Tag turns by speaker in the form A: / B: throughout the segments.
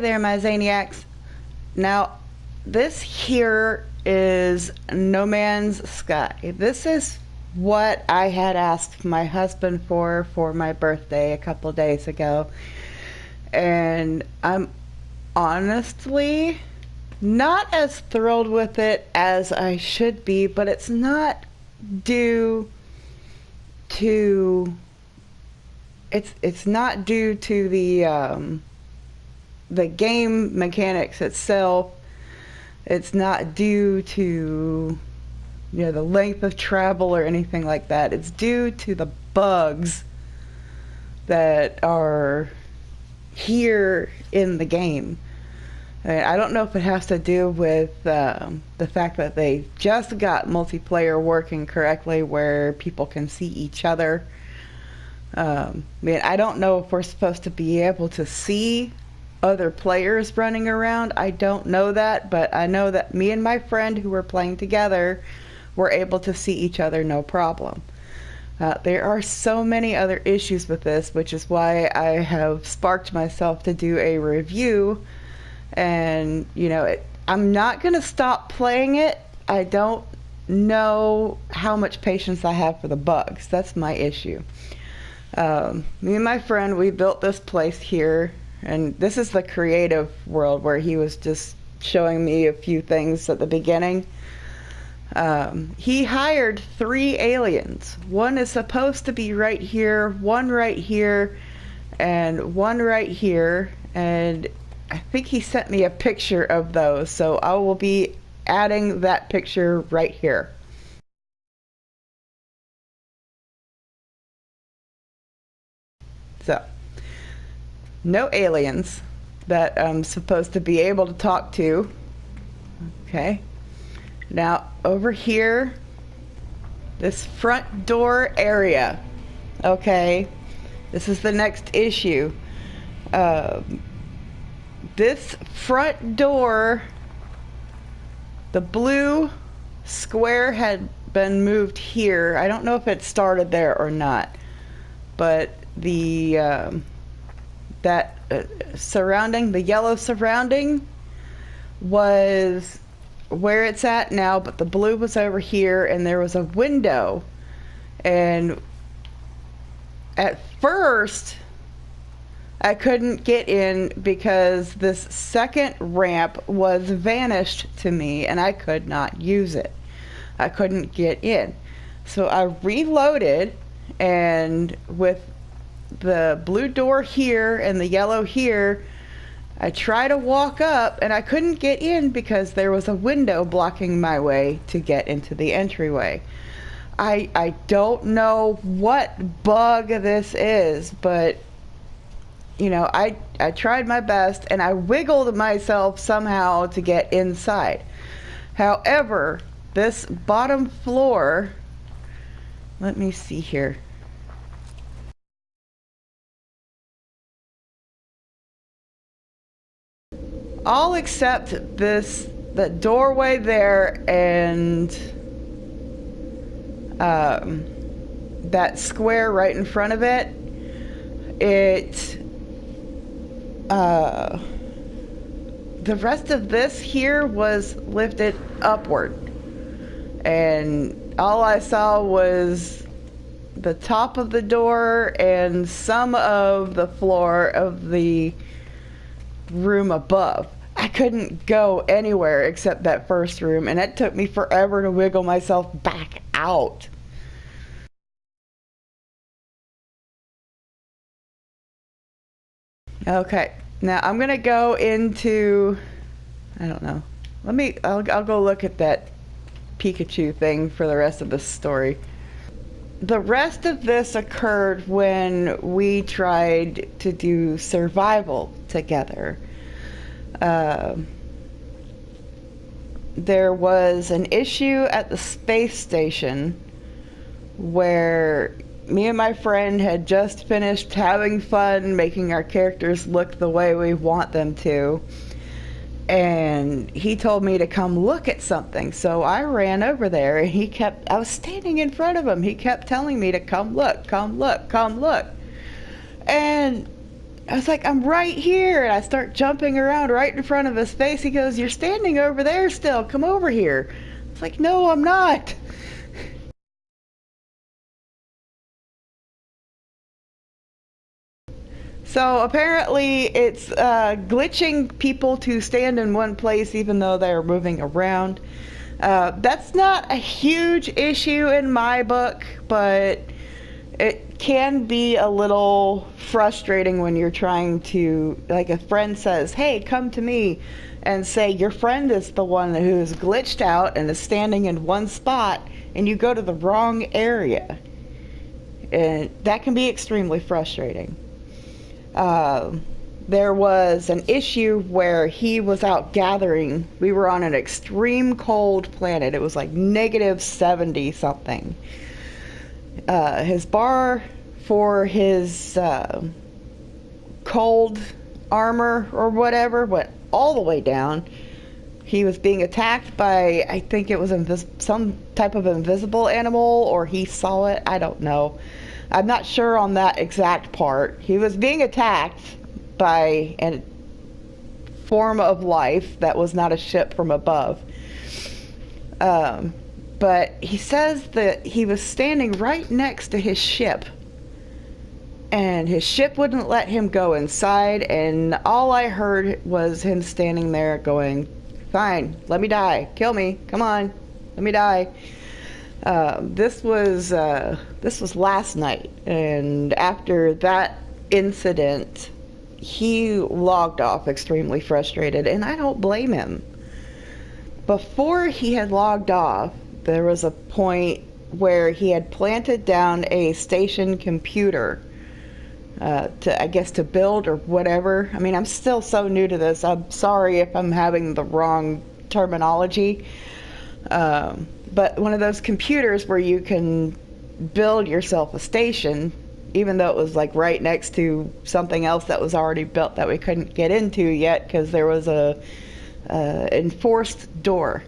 A: there, my Zaniacs. Now, this here is No Man's Sky. This is what I had asked my husband for my birthday a couple days ago. And I'm honestly not as thrilled with it as I should be, but it's not due to it's not due to the game mechanics itself. It's not due to the length of travel or anything like that. It's due to the bugs that are here in the game. I don't know if it has to do with the fact that they just got multiplayer working correctly where people can see each other. I don't know if we're supposed to be able to see other players running around. I don't know that, but I know that me and my friend who were playing together were able to see each other no problem. There are so many other issues with this, which is why I have sparked myself to do a review. And, I'm not going to stop playing it. I don't know how much patience I have for the bugs. That's my issue. Me and my friend, we built this place here, and this is the creative world where he was just showing me a few things at the beginning. He hired 3 aliens. One is supposed to be right here, one right here, and one right here, and I think he sent me a picture of those, so I will be adding that picture right here. So, no aliens that I'm supposed to be able to talk to. Okay. Now, over here, this front door area. Okay. This is the next issue. This front door, the blue square had been moved here. I don't know if it started there or not, but the surrounding, the yellow surrounding was where it's at now, but the blue was over here, and there was a window. And at first I couldn't get in because this second ramp was vanished to me and I could not use it. I couldn't get in. So I reloaded, and with the blue door here and the yellow here, I tried to walk up and I couldn't get in because there was a window blocking my way to get into the entryway. I don't know what bug this is, but I tried my best and I wiggled myself somehow to get inside. However, this bottom floor, let me see here. All except the doorway there and that square right in front of it. The rest of this here was lifted upward, and all I saw was the top of the door and some of the floor of the room above. I couldn't go anywhere except that first room, and it took me forever to wiggle myself back out. Okay, now I'm gonna go into, I don't know, I'll go look at that Pikachu thing for the rest of the story. The rest of this occurred when we tried to do survival together. There was an issue at the space station where me and my friend had just finished having fun making our characters look the way we want them to, and he told me to come look at something. So I ran over there, and I was standing in front of him. He kept telling me to come look, come look, come look. And I was like, I'm right here. And I start jumping around right in front of his face. He goes, you're standing over there still. Come over here. It's like, no, I'm not. So apparently it's glitching people to stand in one place even though they're moving around. That's not a huge issue in my book, but it can be a little frustrating when you're trying to, like, a friend says, hey, come to me, and say your friend is the one who's glitched out and is standing in one spot, and you go to the wrong area. And that can be extremely frustrating. Uh, there was an issue where he was out gathering. We were on an extreme cold planet. It was like negative 70 something. His bar for his cold armor or whatever went all the way down. He was being attacked by, I think it was some type of invisible animal, or he saw it. I don't know. I'm not sure on that exact part. He was being attacked by a form of life that was not a ship from above. But he says that he was standing right next to his ship, and his ship wouldn't let him go inside, and all I heard was him standing there going, fine, let me die, kill me, come on, let me die. This was last night, and after that incident, he logged off extremely frustrated, and I don't blame him. Before he had logged off, there was a point where he had planted down a station computer I guess to build or whatever. I mean, I'm still so new to this. I'm sorry if I'm having the wrong terminology. But one of those computers where you can build yourself a station, even though it was like right next to something else that was already built that we couldn't get into yet because there was a enforced door.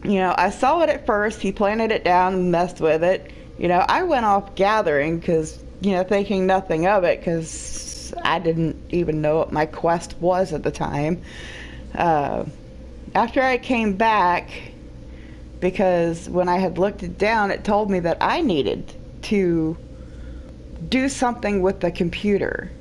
A: You know, I saw it at first. He planted it down and messed with it. You know, I went off gathering because, you know, thinking nothing of it because I didn't even know what my quest was at the time. After I came back, because when I had looked it down, it told me that I needed to do something with the computer.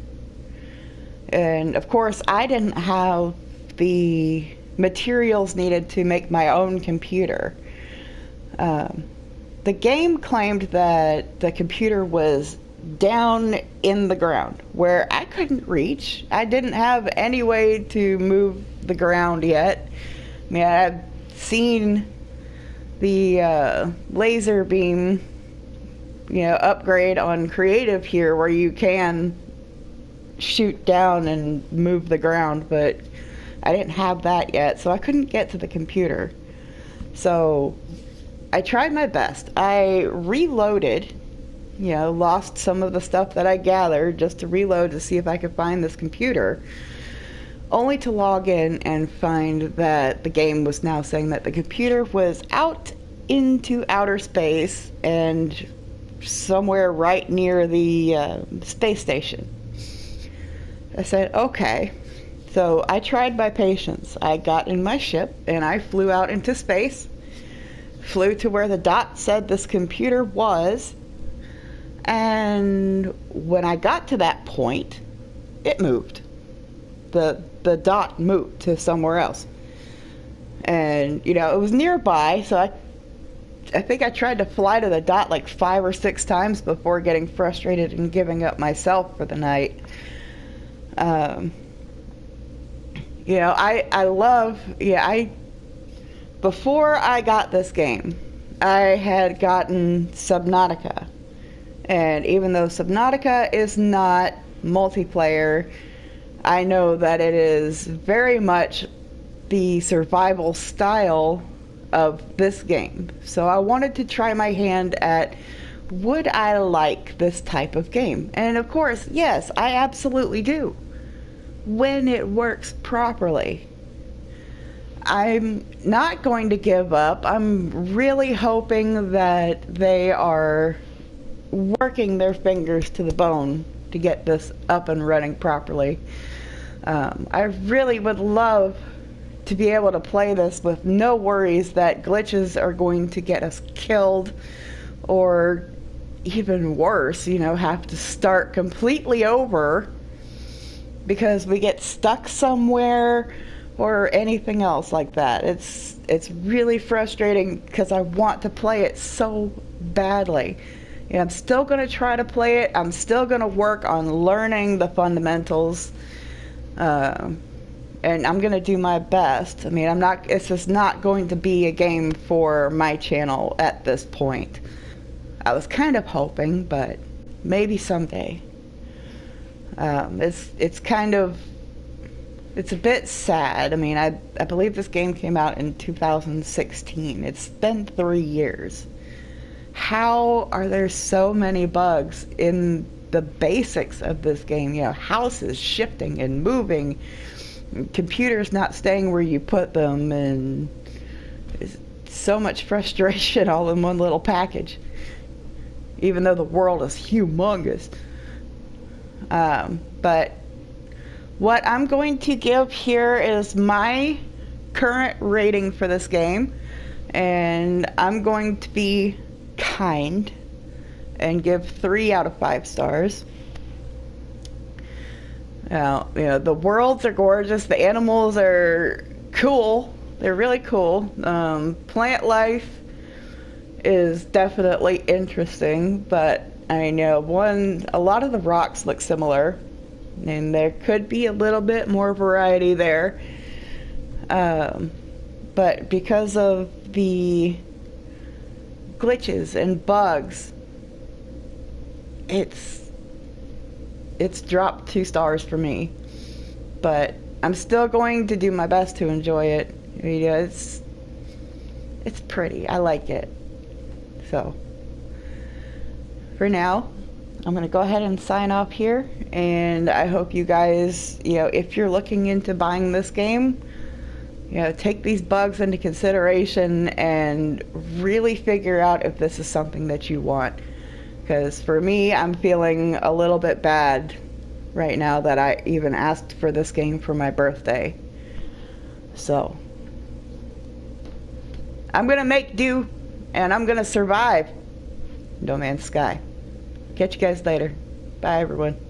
A: And of course, I didn't have the materials needed to make my own computer. The game claimed that the computer was down in the ground where I couldn't reach. I didn't have any way to move the ground yet. I mean, I've seen the laser beam, you know, upgrade on creative here where you can shoot down and move the ground, but I didn't have that yet, so I couldn't get to the computer. So I tried my best. I reloaded, you know, lost some of the stuff that I gathered just to reload to see if I could find this computer, only to log in and find that the game was now saying that the computer was out into outer space and somewhere right near the space station. I said, okay. So I tried my patience. I got in my ship and I flew out into space, flew to where the dot said this computer was, and when I got to that point, it moved. The dot moved to somewhere else. And, you know, it was nearby, so I think I tried to fly to the dot like 5 or 6 times before getting frustrated and giving up myself for the night. You know, I love, before I got this game, I had gotten Subnautica. And even though Subnautica is not multiplayer, I know that it is very much the survival style of this game. So I wanted to try my hand at, would I like this type of game? And of course, yes, I absolutely do, when it works properly. I'm not going to give up. I'm really hoping that they are working their fingers to the bone to get this up and running properly. I really would love to be able to play this with no worries that glitches are going to get us killed, or even worse, you know, have to start completely over because we get stuck somewhere or anything else like that. It's really frustrating because I want to play it so badly. You know, I'm still going to try to play it. I'm still going to work on learning the fundamentals. And I'm going to do my best. I mean, it's just not going to be a game for my channel at this point. I was kind of hoping, but maybe someday. It's a bit sad. I mean, I believe this game came out in 2016. It's been 3 years. How are there so many bugs in the basics of this game? You know, houses shifting and moving, computers not staying where you put them, and so much frustration all in one little package, even though the world is humongous. But what I'm going to give here is my current rating for this game, and I'm going to be kind and give 3 out of 5 stars. Now, you know, the worlds are gorgeous, the animals are cool, they're really cool. Plant life is definitely interesting, but I know a lot of the rocks look similar, and there could be a little bit more variety there. But because of the glitches and bugs, it's dropped 2 stars for me. But I'm still going to do my best to enjoy it. You know, it's pretty. I like it. So for now, I'm going to go ahead and sign off here, and I hope you guys, you know, if you're looking into buying this game, you know, take these bugs into consideration and really figure out if this is something that you want. Because for me, I'm feeling a little bit bad right now that I even asked for this game for my birthday. So I'm going to make do, and I'm going to survive. No Man's Sky. Catch you guys later. Bye, everyone.